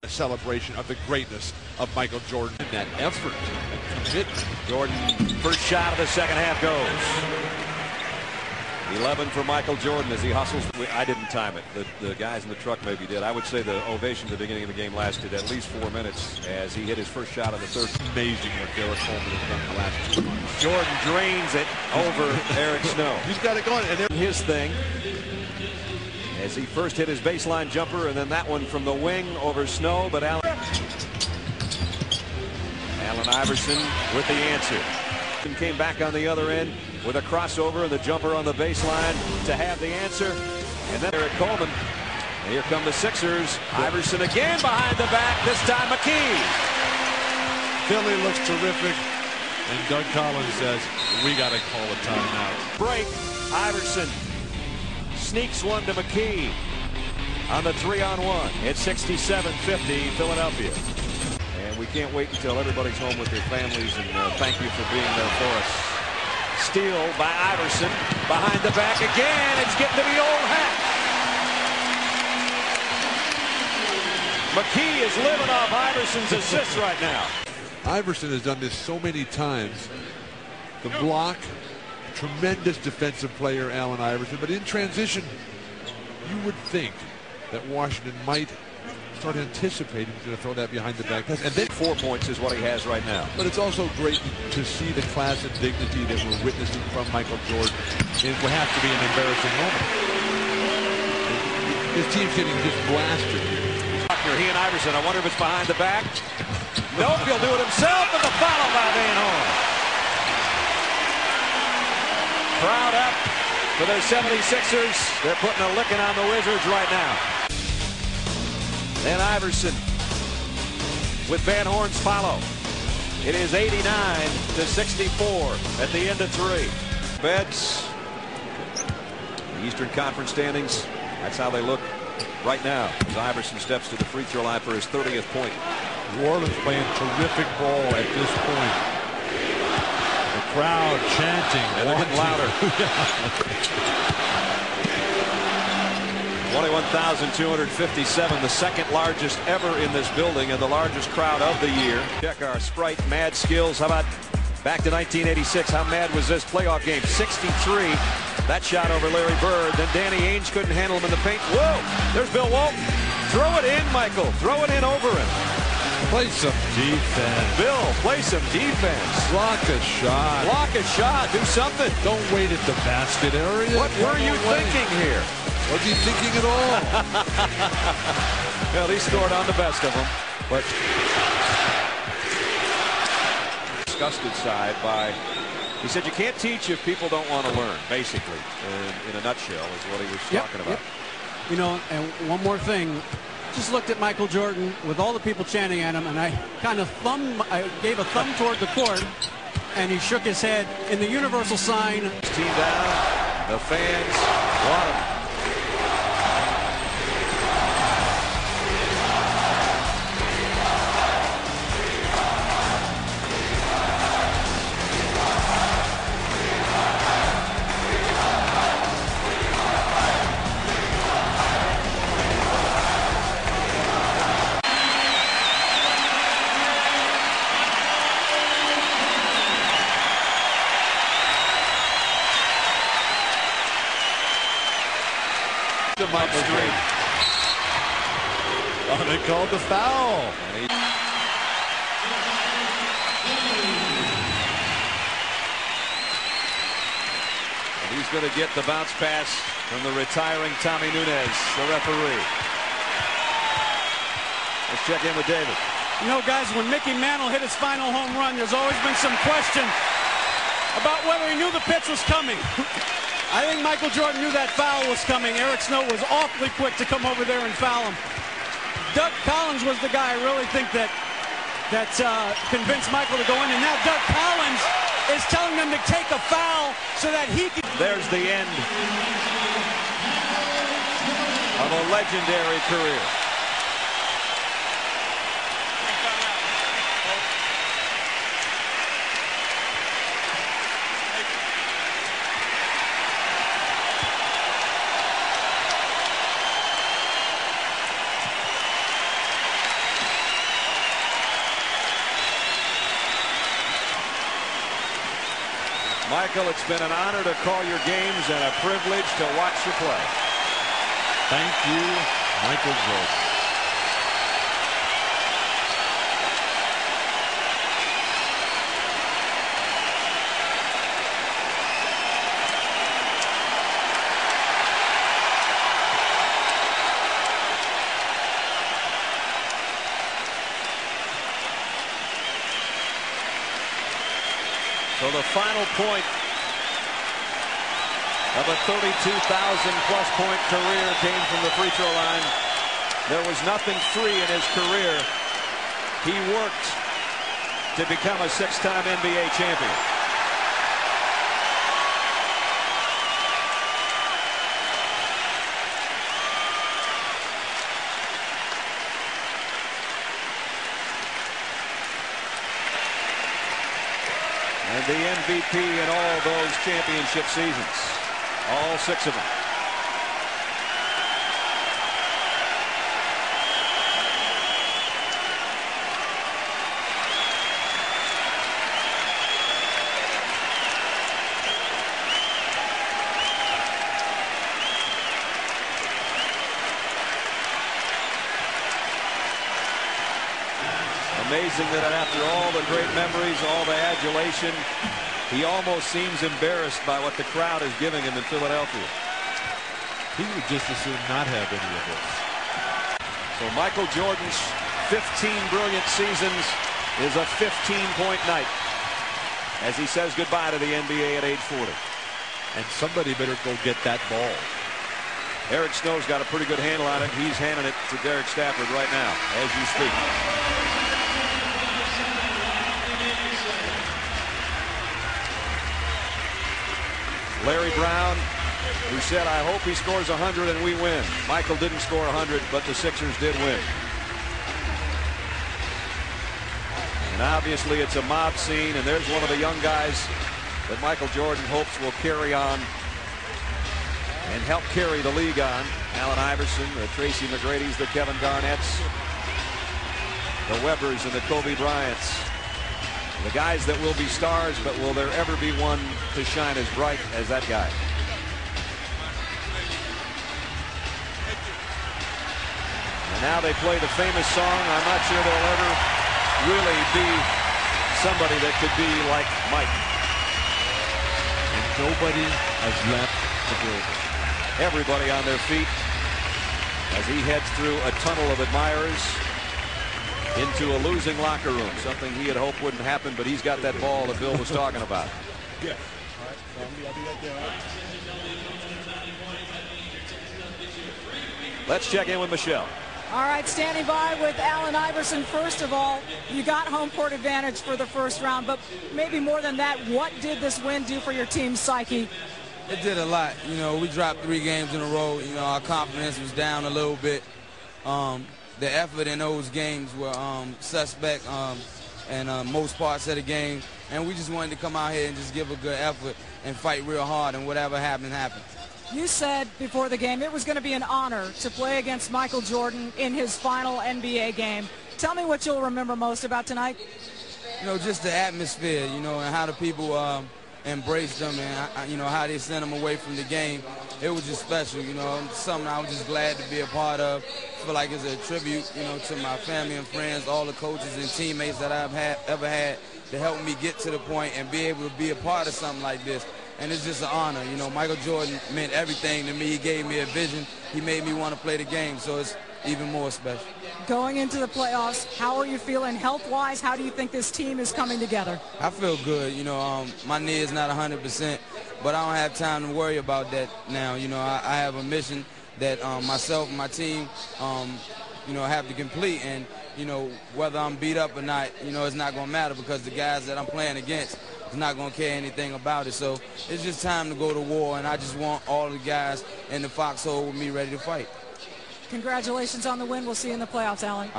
A celebration of the greatness of Michael Jordan. And that effort, that commitment. Jordan, first shot of the second half goes. 11 for Michael Jordan as he hustles. I didn't time it. The guys in the truck maybe did. I would say the ovation at the beginning of the game lasted at least 4 minutes as he hit his first shot of the third. Amazing what Derek Coleman has done in the last 2 months. Jordan drains it over Eric Snow. He's got it going. And his thing as he first hit his baseline jumper, and then that one from the wing over Snow. But Allen Iverson with the answer. And came back on the other end with a crossover and the jumper on the baseline to have the answer. And then Eric Coleman. And here come the Sixers. Iverson again behind the back. This time McKee. Philly looks terrific. And Doug Collins says, we got to call a timeout. Break. Iverson sneaks one to McKee on the 3-on-1. It's 67-50 Philadelphia. And we can't wait until everybody's home with their families, and thank you for being there for us. Steal by Iverson behind the back again. It's getting to the old hat. McKee is living off Iverson's assists right now. Iverson has done this so many times. The block, tremendous defensive player, Allen Iverson, but in transition, you would think that Washington might start anticipating he's going to throw that behind the back. And then 4 points is what he has right now. But it's also great to see the class and dignity that we're witnessing from Michael Jordan. It will have to be an embarrassing moment. His team's getting just blasted here. He and Iverson, I wonder if it's behind the back. Nope, he'll do it himself, and the foul by Van Horn. Crowd up for their 76ers. They're putting a licking on the Wizards right now. Then Iverson with Van Horn's follow. It is 89-64 at the end of 3. Beds. The Eastern Conference standings. That's how they look right now as Iverson steps to the free throw line for his 30th point. New Orleans playing terrific ball at this point. The crowd chanting. And they're getting louder. 21,257, the second largest ever in this building and the largest crowd of the year. Check our Sprite mad skills. How about back to 1986? How mad was this playoff game? 63. That shot over Larry Bird. Then Danny Ainge couldn't handle him in the paint. Whoa! There's Bill Walton. Throw it in, Michael. Throw it in over him. Play some defense. Bill, play some defense. Block a shot. Block a shot. Do something. Don't wait at the basket area. What were you thinking here? Was he thinking at all? Well, he scored on the best of them. But disgusted side by, he said you can't teach if people don't want to learn, basically, in a nutshell is what he was talking about. You know, and one more thing. Just looked at Michael Jordan with all the people chanting at him, and I kind of gave a thumb toward the court, and he shook his head in the universal sign. Team down, the fans want him. Michael Jordan. Oh, they called the foul. And he's going to get the bounce pass from the retiring Tommy Nunez, the referee. Let's check in with David. You know, guys, when Mickey Mantle hit his final home run, there's always been some question about whether he knew the pitch was coming. I think Michael Jordan knew that foul was coming. Eric Snow was awfully quick to come over there and foul him. Doug Collins was the guy I really think that convinced Michael to go in. And now Doug Collins is telling them to take a foul so that he can. There's the end of a legendary career. Michael, it's been an honor to call your games and a privilege to watch you play. Thank you, Michael Jordan. So the final point of a 32,000-plus point career came from the free throw line. There was nothing free in his career. He worked to become a six-time NBA champion. And the MVP in all those championship seasons. All 6 of them. Amazing that after all the great memories, all the adulation, he almost seems embarrassed by what the crowd is giving him in Philadelphia. He would just as soon not have any of this. So Michael Jordan's 15 brilliant seasons is a 15-point night as he says goodbye to the NBA at age 40. And somebody better go get that ball. Eric Snow's got a pretty good handle on it. He's handing it to Derek Stafford right now as you speak. Larry Brown, who said, I hope he scores 100 and we win. Michael didn't score 100, but the Sixers did win. And obviously it's a mob scene, and there's one of the young guys that Michael Jordan hopes will carry on and help carry the league on. Allen Iverson, the Tracy McGrady's, the Kevin Garnett's, the Webbers and the Kobe Bryants. The guys that will be stars, but will there ever be one to shine as bright as that guy? And now they play the famous song. I'm not sure there'll ever really be somebody that could be like Mike. And nobody has left the building. Everybody on their feet as he heads through a tunnel of admirers into a losing locker room, something he had hoped wouldn't happen, but he's got that ball that Bill was talking about. Yeah. Let's check in with Michelle. All right, standing by with Allen Iverson. First of all, you got home court advantage for the first round, but maybe more than that, what did this win do for your team's psyche? It did a lot. You know, we dropped 3 games in a row. You know, our confidence was down a little bit. The effort in those games were suspect in most parts of the game, and we just wanted to come out here and just give a good effort and fight real hard, and whatever happened, happened. You said before the game it was going to be an honor to play against Michael Jordan in his final NBA game. Tell me what you'll remember most about tonight. You know, just the atmosphere, you know, and how the people embraced them, and, you know, how they sent them away from the game. It was just special, you know, something I was just glad to be a part of. I feel like it's a tribute, you know, to my family and friends, all the coaches and teammates that I've ever had to help me get to the point and be able to be a part of something like this. And it's just an honor. You know, Michael Jordan meant everything to me. He gave me a vision. He made me want to play the game, so it's even more special. Going into the playoffs, how are you feeling health-wise? How do you think this team is coming together? I feel good. You know, my knee is not 100%, but I don't have time to worry about that now. You know, I have a mission that myself and my team, you know, have to complete. And, you know, whether I'm beat up or not, you know, it's not going to matter because the guys that I'm playing against is not going to care anything about it. So it's just time to go to war, and I just want all the guys in the foxhole with me ready to fight. Congratulations on the win. We'll see you in the playoffs, Allen.